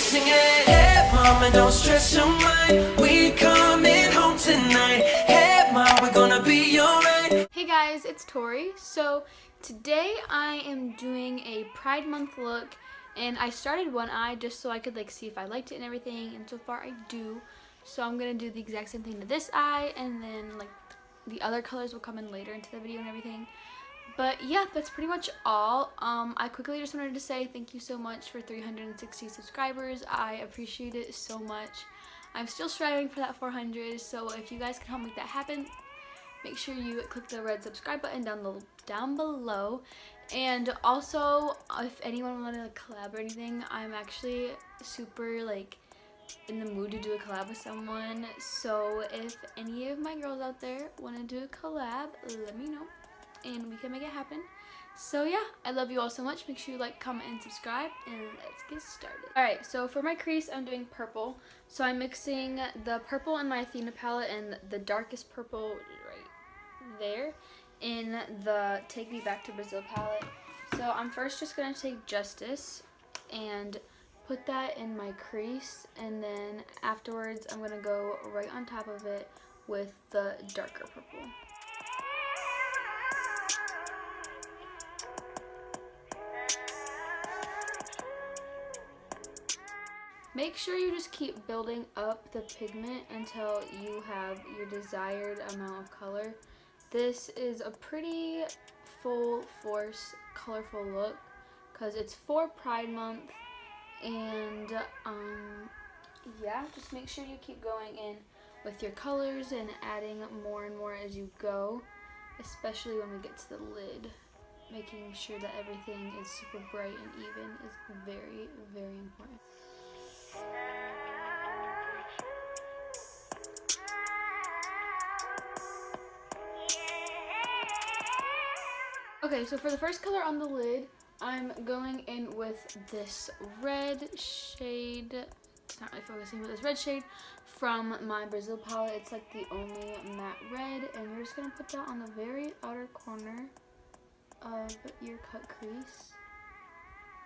sing it. Hey mama, don't stress your mind. We coming home tonight. Hey mom, we're gonna be alright. Hey guys, it's Tori. So today I am doing a Pride Month look, and I started one eye just so I could like see if I liked it and everything, and so far I do. So I'm gonna do the exact same thing to this eye, and then like the other colors will come in later into the video and everything. But yeah, that's pretty much all. I quickly just wanted to say thank you so much for 360 subscribers. I appreciate it so much. I'm still striving for that 400, so if you guys can help make that happen, make sure you click the red subscribe button down below. And also, if anyone wanted to collab or anything, I'm actually super like in the mood to do a collab with someone. So if any of my girls out there want to do a collab, let me know and we can make it happen. So yeah, I love you all so much. Make sure you like, comment, and subscribe, and let's get started. Alright, so for my crease, I'm doing purple. So I'm mixing the purple in my Athena palette and the darkest purple right there in the Take Me Back to Brazil palette. So I'm first just going to take Justice and put that in my crease, and then afterwards I'm going to go right on top of it with the darker purple. Make sure you just keep building up the pigment until you have your desired amount of color. This is a pretty full force, colorful look because it's for Pride Month, and yeah, just make sure you keep going in with your colors and adding more and more as you go, especially when we get to the lid. Making sure that everything is super bright and even is very, very important. Okay, so for the first color on the lid, I'm going in with this red shade. It's not really focusing, but this red shade from my Brazil palette. It's like the only matte red, and you're just gonna put that on the very outer corner of your cut crease.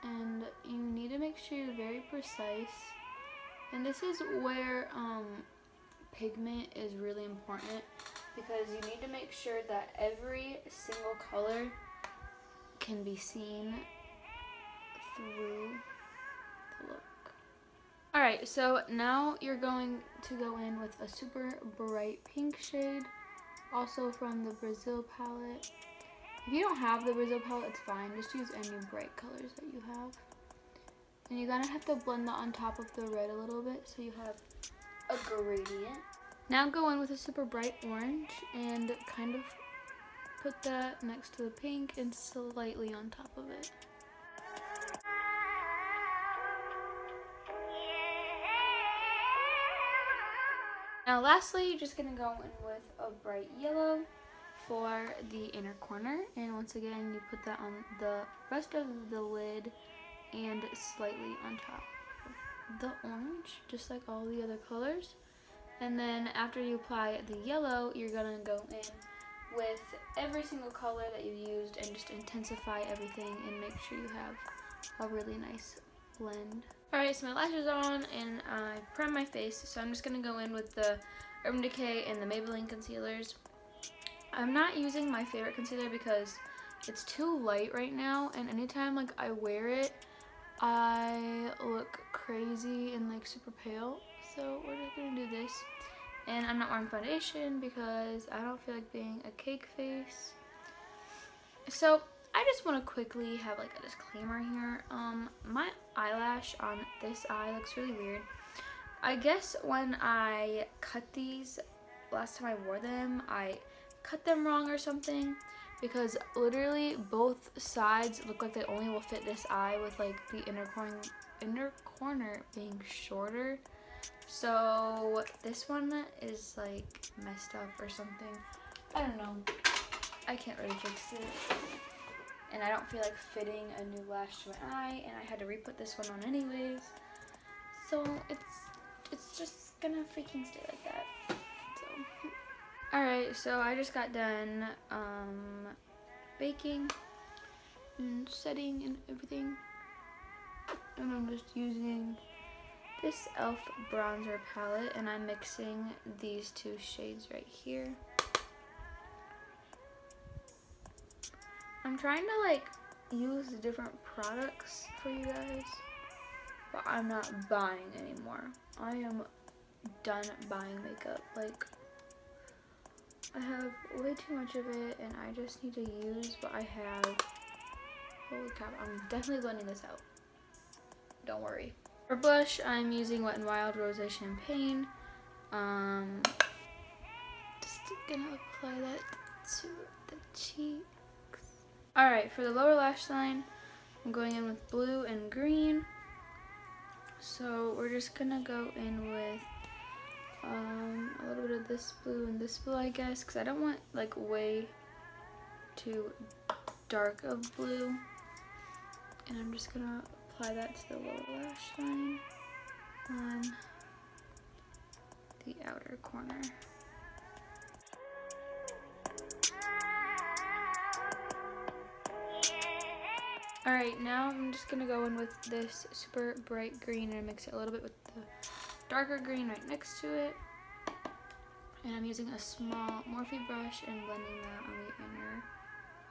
And you need to make sure you're very precise. And this is where pigment is really important, because you need to make sure that every single color can be seen through the look. Alright, so now you're going to go in with a super bright pink shade, also from the Brazil palette. If you don't have the Brazil palette, it's fine. Just use any bright colors that you have. And you're gonna have to blend that on top of the red a little bit so you have a gradient. Now go in with a super bright orange and kind of put that next to the pink and slightly on top of it. Now lastly, you're just gonna go in with a bright yellow for the inner corner, and once again you put that on the rest of the lid and slightly on top of the orange, just like all the other colors. And then after you apply the yellow, you're gonna go in with every single color that you used and just intensify everything and make sure you have a really nice blend. Alright, so my lashes are on and I prime my face, so I'm just gonna go in with the Urban Decay and the Maybelline concealers. I'm not using my favorite concealer because it's too light right now, and anytime like I wear it, I look crazy and like super pale. So we're just gonna do this. And I'm not wearing foundation because I don't feel like being a cake face. So I just want to quickly have like a disclaimer here. My eyelash on this eye looks really weird. I guess when I cut these last time I wore them, I cut them wrong or something, because literally both sides look like they only will fit this eye, with like the inner corner being shorter. So this one is like messed up or something. I don't know. I can't really fix it. And I don't feel like fitting a new lash to my eye, and I had to re-put this one on anyways. So it's just gonna freaking stay like that. So alright, so I just got done baking and setting and everything. And I'm just using this e.l.f. bronzer palette, and I'm mixing these two shades right here. I'm trying to like use different products for you guys, but I'm not buying anymore. I am done buying makeup. Like, I have way too much of it and I just need to use what I have. Holy crap, I'm definitely blending this out. Don't worry. For blush, I'm using Wet n Wild Rosé Champagne. Just gonna apply that to the cheeks. Alright, for the lower lash line, I'm going in with blue and green. So we're just gonna go in with a little bit of this blue and this blue, I guess, because I don't want like way too dark of blue. And I'm just gonna apply that to the lower lash line on the outer corner. Alright, now I'm just gonna go in with this super bright green and mix it a little bit with the darker green right next to it. And I'm using a small Morphe brush and blending that on the inner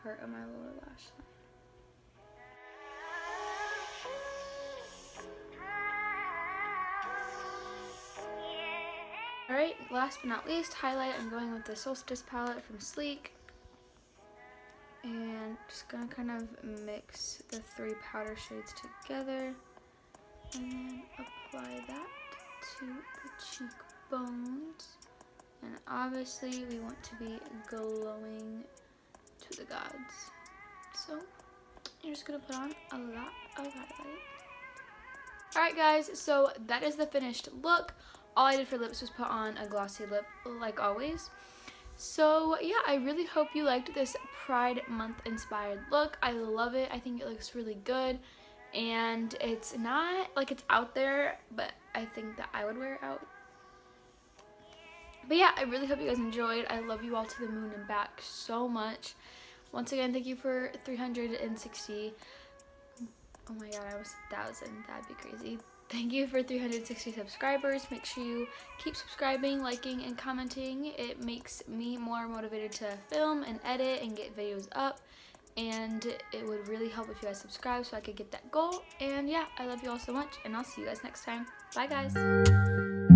part of my lower lash line. Alright, last but not least, highlight. I'm going with the Solstice palette from Sleek. And just gonna kind of mix the three powder shades together. And then apply that to the cheekbones. And obviously we want to be glowing to the gods. So you're just gonna put on a lot of highlight. Alright guys, so that is the finished look. All I did for lips was put on a glossy lip like always. So yeah, I really hope you liked this Pride Month inspired look. I love it. I think it looks really good. And it's not like it's out there, but I think that I would wear it out. But yeah, I really hope you guys enjoyed. I love you all to the moon and back so much. Once again, thank you for 360. Oh my god, I was 1,000. That'd be crazy. Thank you for 360 subscribers. Make sure you keep subscribing, liking, and commenting. It makes me more motivated to film and edit and get videos up. And it would really help if you guys subscribe so I could get that goal. And yeah, I love you all so much, and I'll see you guys next time. Bye, guys.